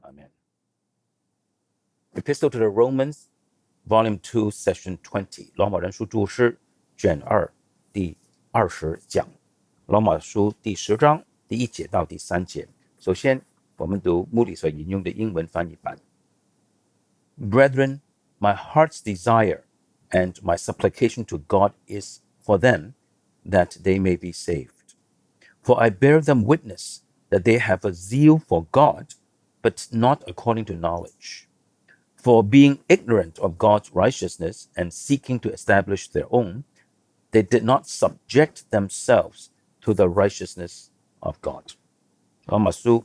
Amen. Epistle to the Romans, Volume 2, Session 20, 罗马人书注释卷2第20讲，罗马书第10章第1节到第3节。首先我们读穆理所引用的英文翻译版。Brethren, my heart's desire and my supplication to God is for them, that they may be saved. For I bear them witness that they have a zeal for God, but not according to knowledge. For being ignorant of God's righteousness and seeking to establish their own, they did not subject themselves to the righteousness of God. 罗马书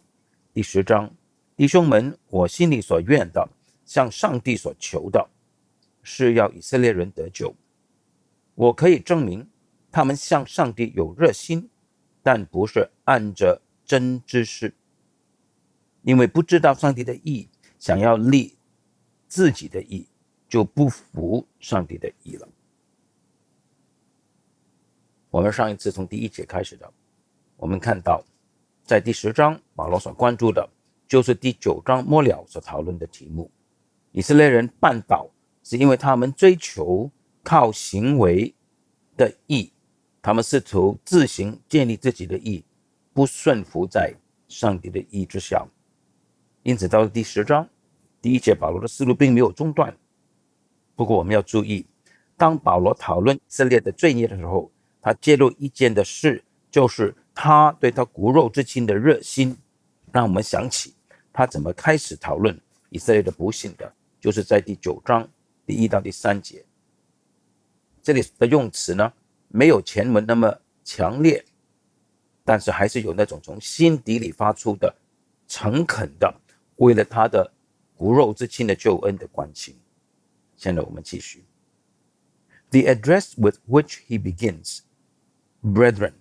第10章，弟兄们，我心里所愿的，向上帝所求的，是要以色列人得救。我可以证明，他们向上帝有热心，但不是按着真知识，因为不知道上帝的义，想要立自己的义，就不服上帝的义了。我们上一次从第1节开始的，我们看到在第10章保罗所关注的就是第9章末了所讨论的题目。以色列人绊倒是因为他们追求靠行为的义，他们试图自行建立自己的义，不顺服在上帝的义之下。因此到了第10章第1节，保罗的思路并没有中断。不过我们要注意，当保罗讨论以色列的罪孽的时候，他揭露一件的事，就是他对他骨肉之亲的热心，让我们想起他怎么开始讨论以色列的不幸的，就是在第9章第1到第3节。这里的用词呢，没有前文那么强烈，但是还是有那种从心底里发出的诚恳的为了他的骨肉之亲的救恩的关心。现在我们继续。The address with which he begins, brethren,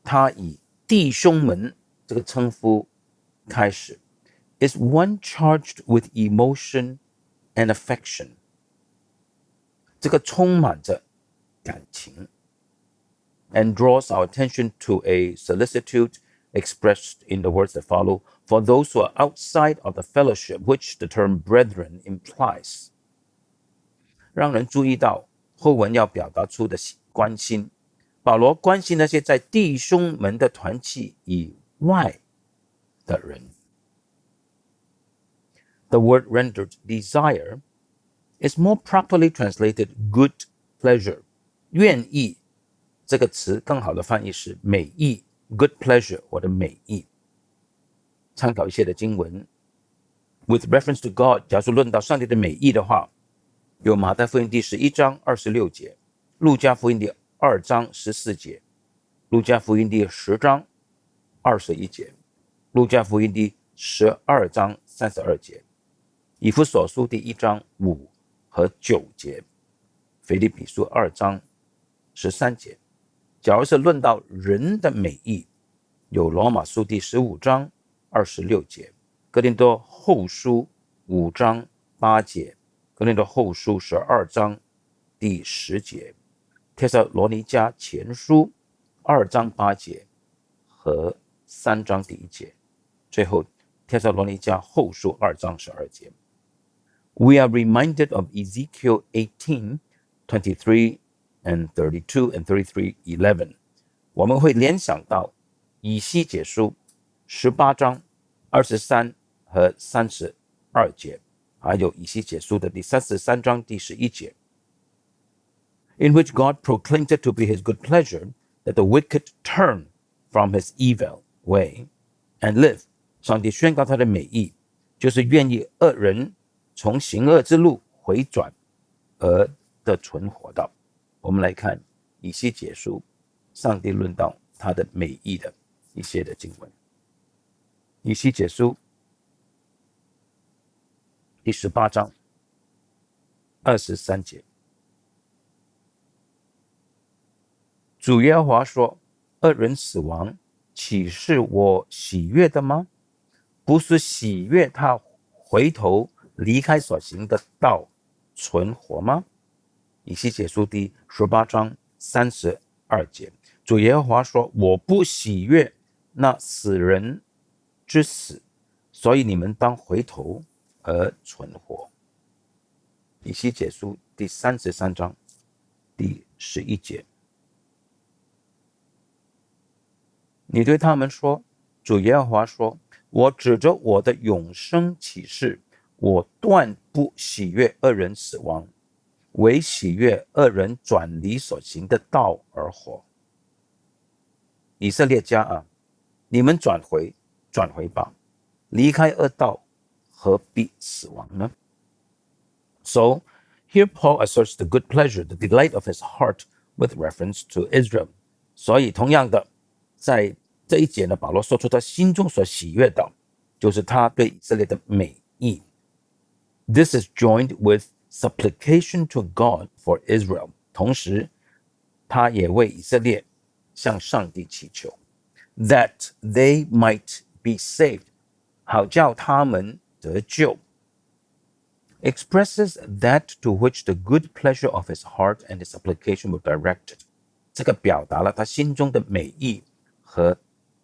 他以弟兄们这个称呼开始， is one charged with emotion and affection. 这个充满着感情 and draws our attention to a solicitude expressed in the words that follow, for those who are outside of the fellowship, which the term brethren implies. 让人注意到后文要表达出的关心，保罗关心那些在弟兄们的团契以外的人。The word rendered desire is more properly translated good pleasure. 愿意这个词更好的翻译是美意 good pleasure 或者美意。参考一些的经文 with reference to God， 假如论到上帝的美意的话，有马太福音第11章26节，路加福音第2章14节，路加福音第10章21节，路加福音第12章32节，以弗所书第1章5和9节，腓立比书2章13节。假如是论到人的美意，有罗马书第15章26节，哥林多后书5章8节，哥林多后书12章第10节，帖撒罗尼迦前书2章8节和3章第1节，最后帖撒罗尼迦后书2章12节。We are reminded of Ezekiel 18:23 and 32 and 33:11. 我们会联想到以西结书18章23和32节，还有以西结书的第33章第11节。In which God proclaimed it to be his good pleasure that the wicked turn from his evil way and live. 上帝宣告他的美意，就是愿意恶人从行恶之路回转而的存活的。我们来看以西结书，上帝论到他的美意的一些的经文。以西结书第18章23节，主耶和华说，恶人死亡，岂是我喜悦的吗？不是喜悦他回头离开所行的道存活吗？以西结书第18章32节，主耶和华说，我不喜悦那死人之死，所以你们当回头而存活。以西结书第33章第11节，你对他们说，主耶和华说，我指着我的永生起誓，我断不喜悦恶人死亡，唯喜悦恶人转离所行的道而活。以色列家啊，你们转回吧，离开恶道，何必死亡呢？ So, here Paul asserts the good pleasure, the delight of his heart with reference to Israel. 所以同样的，在这一节呢，保罗说出他心中所喜悦的，就是他对以色列的美意。This is joined with supplication to God for Israel. 同时，他也为以色列向上帝祈求 ，that they might be saved， 好叫他们得救。Expresses that to which the good pleasure of his heart and his supplication were directed. 这个表达了他心中的美意和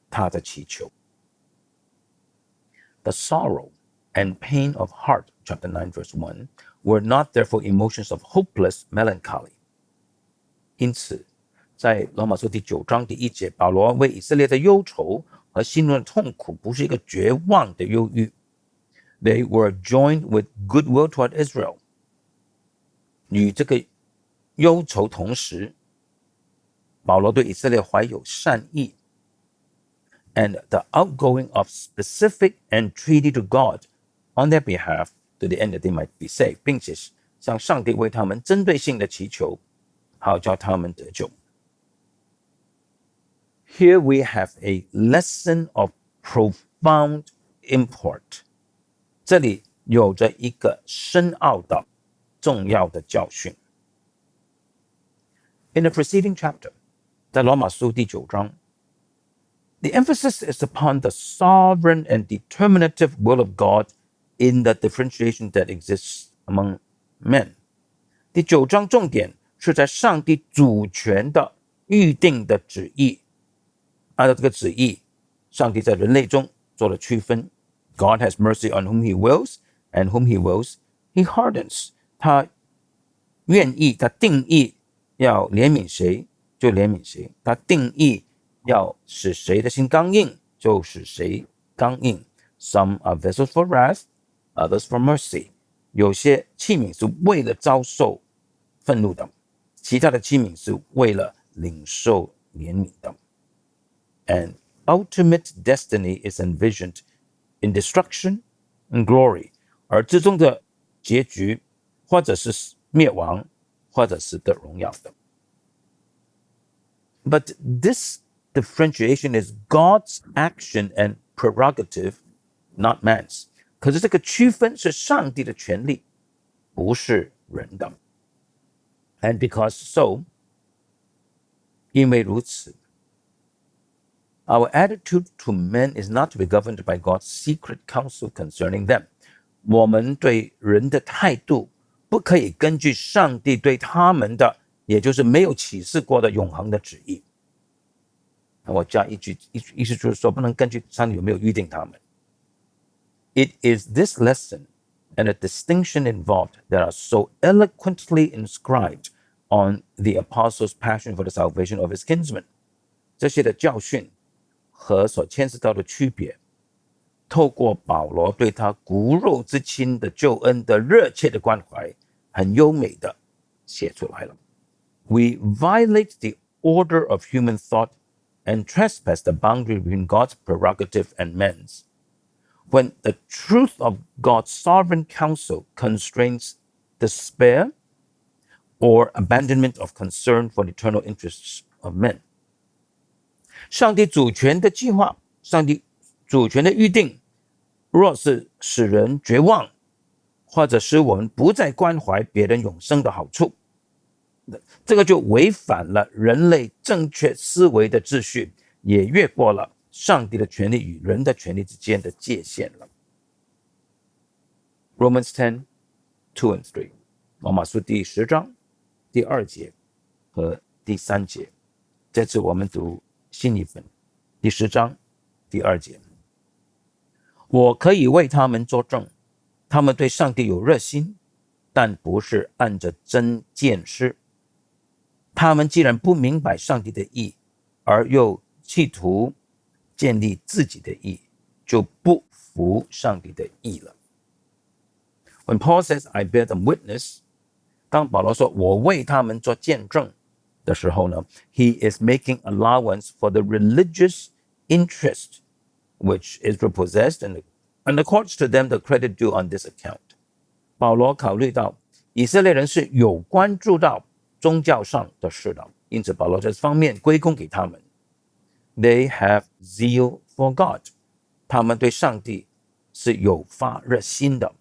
他的祈求。The sorrow and pain of heart, chapter 9, verse 1, were not therefore emotions of hopeless melancholy. 因此，在罗马书第9章第1节，保罗为以色列的忧愁和心中的痛苦，不是一个绝望的忧郁。They were joined with goodwill toward Israel. 与这个忧愁同时，保罗对以色列怀有善意。And the outgoing of specific entreaty to God on their behalf to the end that they might be saved, 并且向上帝为他们针对性的祈求，好叫他们得救。Here we have a lesson of profound import. 这里有着一个深奥的重要的教训。In the preceding chapter, 在罗马书第9章，the emphasis is upon the sovereign and determinative will of God in the differentiation that exists among men. 第9章重点是在上帝主权的预定的旨意。按照这个旨意，上帝在人类中做了区分。God has mercy on whom he wills, and whom he wills, he hardens. 他愿意，他定义要怜悯谁就怜悯谁，他定义要使谁的心刚硬，就使谁刚硬。Some are vessels for wrath, others for mercy. 有些器皿是为了遭受愤怒的，其他的器皿是为了领受怜悯的。And ultimate destiny is envisioned in destruction and glory. 而之中的结局，或者是灭亡，或者是得荣耀的。But this differentiation is God's action and prerogative, not man's. 可是这个区分是上帝的权利，不是人的。And because so, 因为如此， our attitude to men is not to be governed by God's secret counsel concerning them. 我们对人的态度不可以根据上帝对他们的，也就是没有启示过的永恒的旨意。我加一句，意思就是说，不能根据上帝有没有预定他们。It is this lesson and the distinction involved that are so eloquently inscribed on the apostle's passion for the salvation of his kinsmen. 这些的教训和所牵涉到的区别，透过保罗对他骨肉之亲的救恩的热切的关怀，很优美的写出来了。We violate the order of human thought and trespass the boundary between God's prerogative and man's. When the truth of God's sovereign counsel constrains despair or abandonment of concern for the eternal interests of men. 上帝主权的计划，上帝主权的预定，若是使人绝望，或者使我们不再关怀别人永生的好处，这个就违反了人类正确思维的秩序，也越过了上帝的权利与人的权利之间的界限了。Romans 10, 2 and 3， 罗马书第10章第2节和第3节。这次我们读新译本第10章第2节。我可以为他们作证，他们对上帝有热心，但不是按着真见识。他们既然不明白上帝的义，而又企图建立自己的义，就不服上帝的义了。When Paul says, I bear them witness, 当保罗说我为他们做见证的时候呢 he is making allowance for the religious interest which is repossessed and accords to them the credit due on this account. 保罗考虑到以色列人是有关注到宗教上的事的，因此保罗这方面归功给他们。They have zeal for God. 他们对上帝是有发热心的。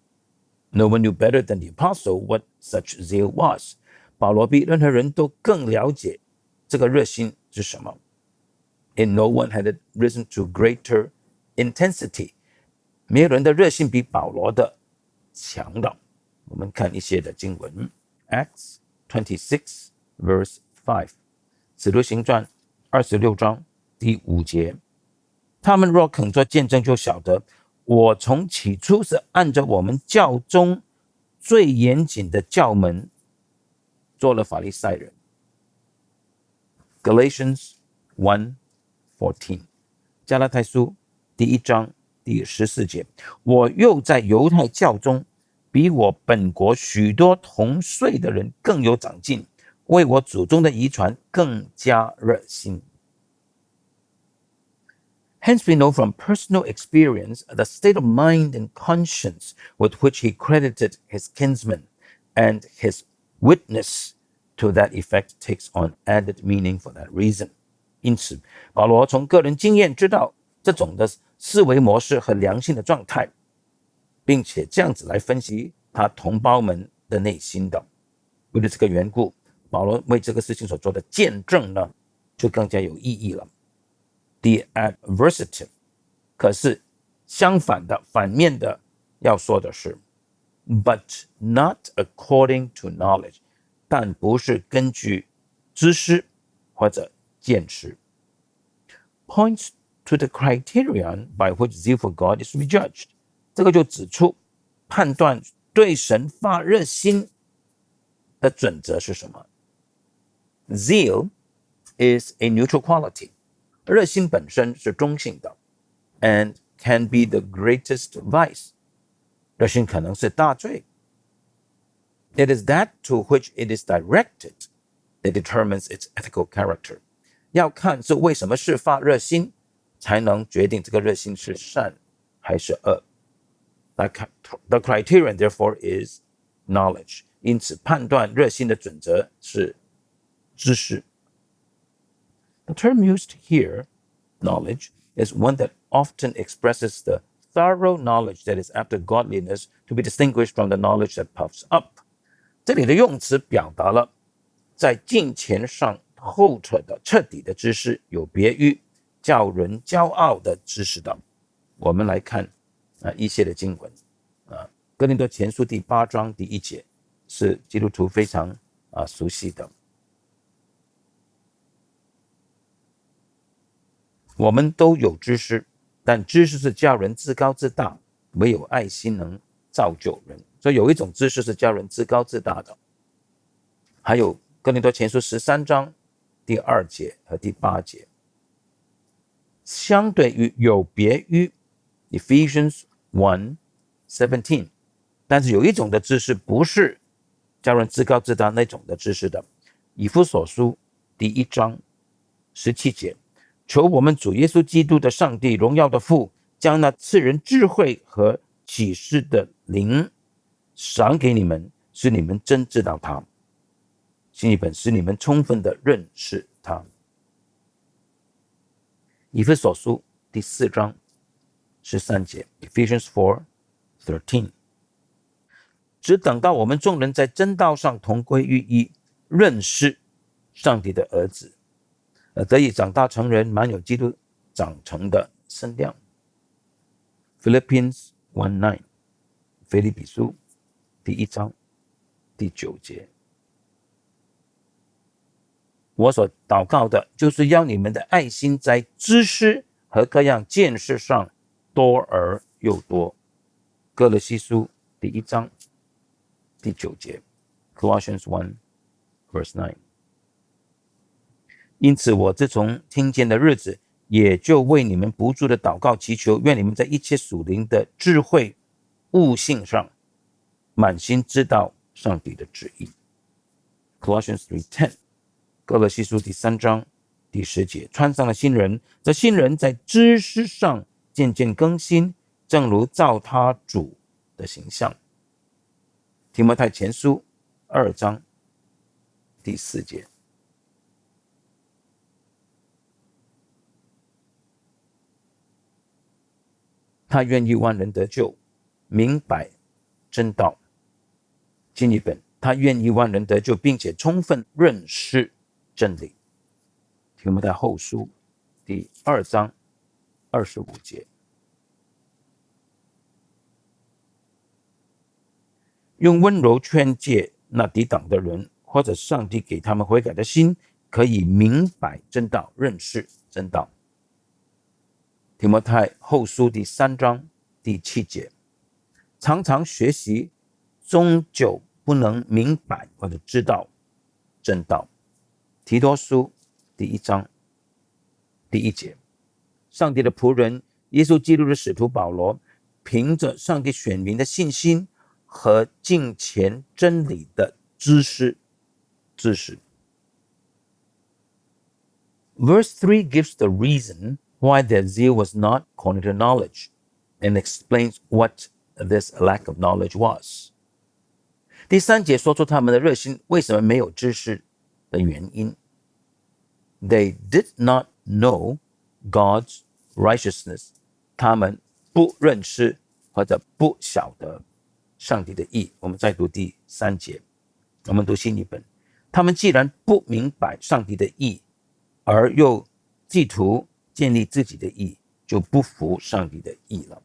No one knew better than the apostle what such zeal was. 保罗比任何人都更了解这个热心是什么。And no one had risen to greater intensity. 没有人的热心比保罗的强的。我们看一些的经文 Acts 26 verse 5 使徒行传26章第5节，他们若肯做见证，就晓得我从起初是按着我们教中最严谨的教门做了法利赛人。 Galatians 1:14 加拉太书第1章第14节，我又在犹太教中比我本国许多同岁的人更有长进，为我祖宗的遗传更加热心。Hence we know from personal experience the state of mind and conscience with which he credited his kinsmen, and his witness to that effect takes on added meaning for that reason. 因此，保罗从个人经验知道这种的思维模式和良性的状态，并且这样子来分析他同胞们的内心的。为了这个缘故，保罗为这个事情所做的见证呢，就更加有意义了。The adversative， 可是相反的反面的要说的是 but not according to knowledge， 但不是根据知识或者见识。Points to the criterion by which zeal for God is to be judged， 这个就指出判断对神发热心的准则是什么。 Zeal is a neutral quality，热心本身是中性的 and can be the greatest vice， 热心可能是大罪。 It is that to which it is directed that determines its ethical character， 要看是为什么事发热心，才能决定这个热心是善还是恶。 The criterion therefore is knowledge， 因此判断热心的准则是知识。The term used here, knowledge, is one that often expresses the thorough knowledge that is after godliness to be distinguished from the knowledge that puffs up. 这里的用词表达了在敬虔上透彻的彻底的知识，有别于叫人骄傲的知识的。我们来看一些的经文。哥林多前书第8章第1节是基督徒非常熟悉的。我们都有知识，但知识是叫人自高自大，唯有爱心能造就人。所以有一种知识是叫人自高自大的。还有哥林多前书13章第2节和第8节，相对于有别于 Ephesians 1:17， 但是有一种的知识不是叫人自高自大那种的知识的。以弗所书第1章17节，求我们主耶稣基督的上帝荣耀的父，将那赐人智慧和启示的灵赏给你们，使你们真知道他。新译本使你们充分的认识他。以弗所书第4章13节 Ephesians 4:13， 只等到我们众人在真道上同归于一，认识上帝的儿子，得以长大成人，满有基督长成的身量。 Philippians 1:9， 腓立比书第1章第9节，我所祷告的就是要你们的爱心在知识和各样见识上多而又多。哥罗西书第1章第9节 Colossians 1 verse 9。因此我自从听见的日子，也就为你们不住的祷告祈求，愿你们在一切属灵的智慧悟性上满心知道上帝的旨意。Colossians 3:10， 哥罗西书第3章第10节，穿上了新人，这新人在知识上渐渐更新，正如照他主的形象。提摩太前书2章第4节。他愿意万人得救，明白真道。新译本，他愿意万人得救，并且充分认识真理。提摩太后书第2章25节。用温柔劝诫那抵挡的人，或者上帝给他们悔改的心，可以明白真道，认识真道。提摩太后书第3章第7节，常常学习，终究不能明白或者知道真道。提多书第1章第1节，上帝的仆人耶稣基督的使徒保罗，凭着上帝选民的信心和敬虔真理的知识。Verse 3 gives the reason why their zeal was not according to knowledge, and explains what this lack of knowledge was. 第3节说出他们的热心为什么没有知识的原因。They did not know God's righteousness. 他们不认识或者不晓得上帝的义。我们再读第3节，我们读新译本。他们既然不明白上帝的义，而又企图建立自己的义，就不服上帝的义了。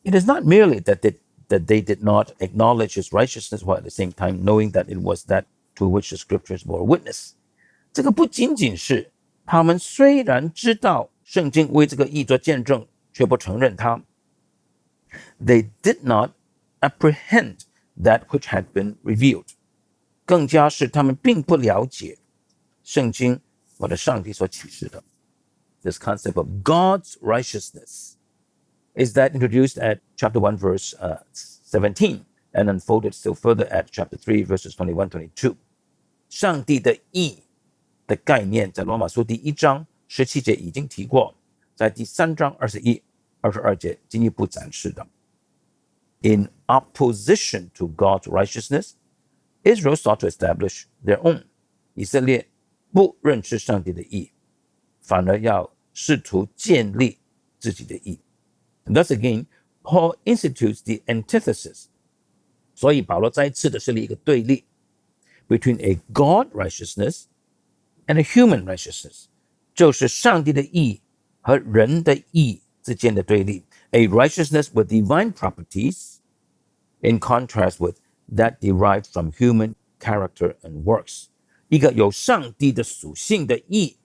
It is not merely that they did not acknowledge his righteousness, while at the same time knowing that it was that to which the scriptures bore witness. 这个不仅仅是他们虽然知道圣经为这个义做见证，却不承认它。They did not apprehend that which had been revealed. 更加是他们并不了解圣经或者上帝所启示的。This concept of God's righteousness is that introduced at chapter 1 verse 17 and unfolded still further at chapter 3 verses 21-22. 上帝的义的概念在罗马书第1章17节已经提过，在第3章21、22节进一步展示的。In opposition to God's righteousness, Israel sought to establish their own. 以色列不认识上帝的义，反而要试图建立自己的义。Thus again, Paul institutes the antithesis. 所以保罗再次的设立一个对立 between a God righteousness and a human righteousness. 就是上帝的义和人的义之间的对立。A righteousness with divine properties in contrast with that derived from human character and works. 一个有上帝的属性的义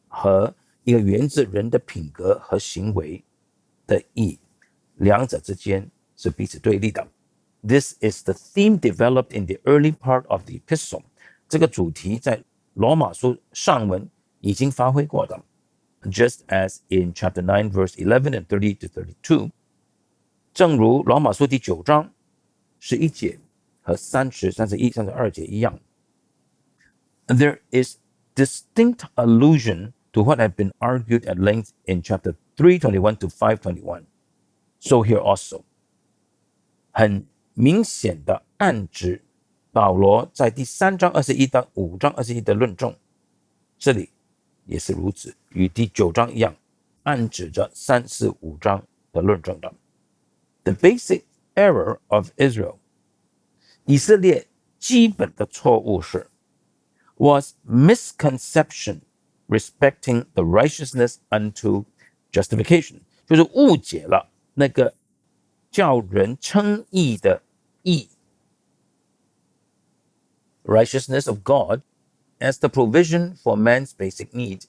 和一个源自人的品格和行为的义，两者之间是彼此对立的。This is the theme developed in the early part of the epistle. 这个主题在罗马书上文已经发挥过的。Just as in chapter 9 verse 11 and 30-32. 正如罗马书第9章11节和30、31、32节一样。There is distinct allusion to what had been argued at length in chapter 3:21 to 5:21. So here also. 很明显的暗指保罗在第3章21到5章21的论证，这里也是如此，与第9章一样，暗指着3、4、5章的论证的。The basic error of Israel. 以色列基本的错误是 was misconception respecting the righteousness unto justification. 就是误解了那个叫人称义的义。Righteousness of God as the provision for man's basic need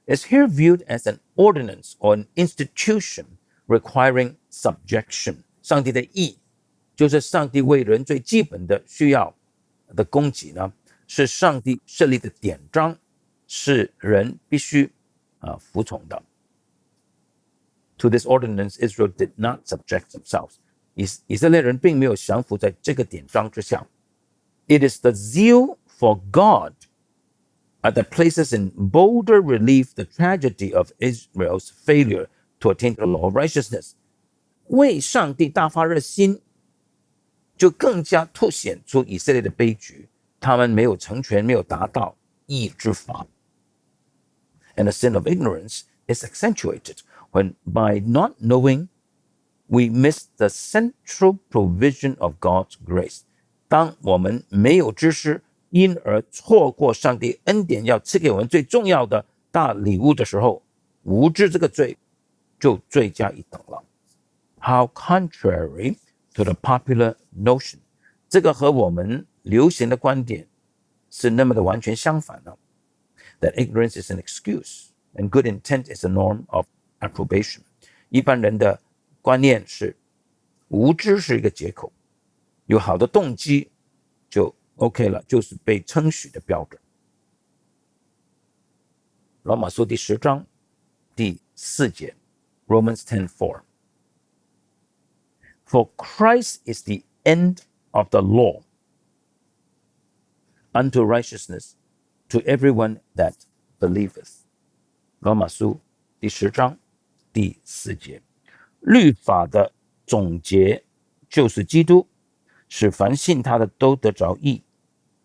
is here viewed as an ordinance or an institution requiring subjection。上帝的义就是上帝为人最基本的需要的供给呢，是上帝设立的典章，是人必须服从的。To this ordinance, Israel did not subject themselves. 以色列人并没有降服在这个典章之下。It is the zeal for God that places in bolder relief the tragedy of Israel's failure to attain the law of righteousness. 为上帝大发热心，就更加凸显出以色列的悲剧，他们没有成全，没有达到义之法。And the sin of ignorance is accentuated when by not knowing we miss the central provision of God's grace. 当我们没有知识，因而错过上帝恩典要赐给我们最重要的大礼物的时候，无知这个罪就罪加一等了。How contrary to the popular notion. 这个和我们流行的观点是那么的完全相反呢。That ignorance is an excuse and good intent is a norm of approbation. 一般人的观念是无知是一个借口，有好的动机就 OK 了，就是被称许的标准。罗马书第10章第4节 Romans 10:4 For Christ is the end of the law unto righteousness to everyone that believeth. 罗马书第10章第4节，律法的总结就是基督，使凡信他的都得着义。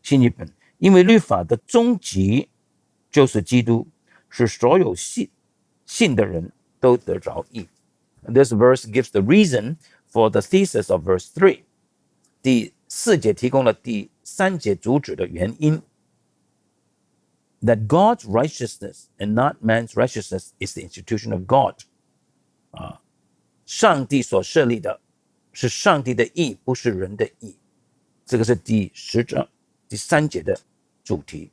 新译本，因为律法的终极就是基督，使所有信的人都得着义。This verse gives the reason for the thesis of verse 3. 第4节提供了第3节主旨的原因。That God's righteousness and not man's righteousness is the institution of God. 上帝所设立的是上帝的义，不是人的义。这个是第10章第3节的主题。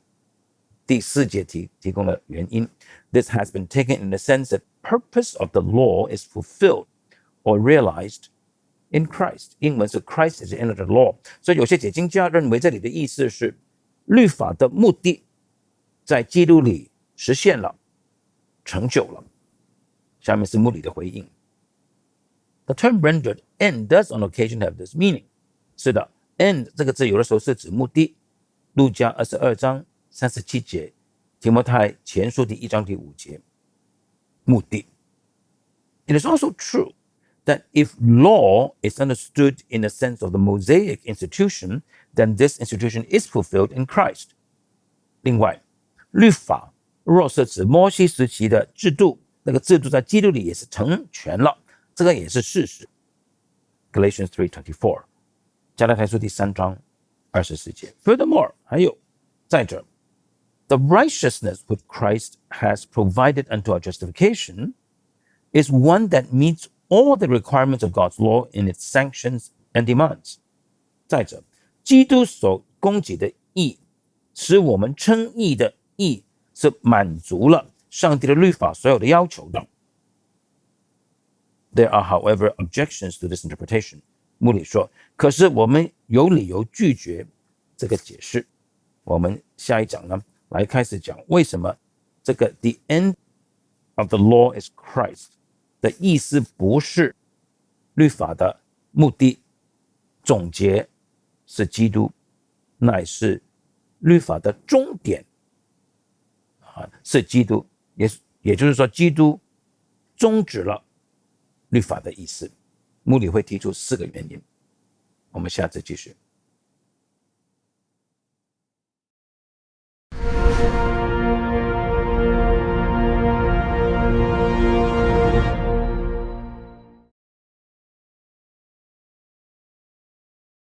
第4节提供了原因。This has been taken in the sense that purpose of the law is fulfilled or realized in Christ. 英文是 Christ is the end of the law. 所以有些解经家认为这里的意思是律法的目的在基督里实现了，成就了。下面是慕理的回应。The term rendered end does on occasion have this meaning. 是的 end 这个字有的时候是指目的。路加22章37节，提摩太前书第1章第5节，目的。It is also true that if law is understood in the sense of the Mosaic institution, then this institution is fulfilled in Christ. 另外，律法若是指摩西时期的制度，那个制度在基督里也是成全了，这个也是事实。Galatians 3:24， 加拉太书第3章24节。Furthermore， 还有再者 ，the righteousness which Christ has provided unto our justification is one that meets all the requirements of God's law in its sanctions and demands. 再者，基督所供给的义，使我们称义的义是满足了上帝的律法所有的要求的。There are, however, objections to this interpretation. 穆里说，可是我们有理由拒绝这个解释。我们下一讲呢，来开始讲为什么这个 the end of the law is Christ 的意思不是律法的目的总结是基督，乃是律法的终点是基督，也就是说基督终止了律法的意思。穆里会提出4个原因，我们下次继续。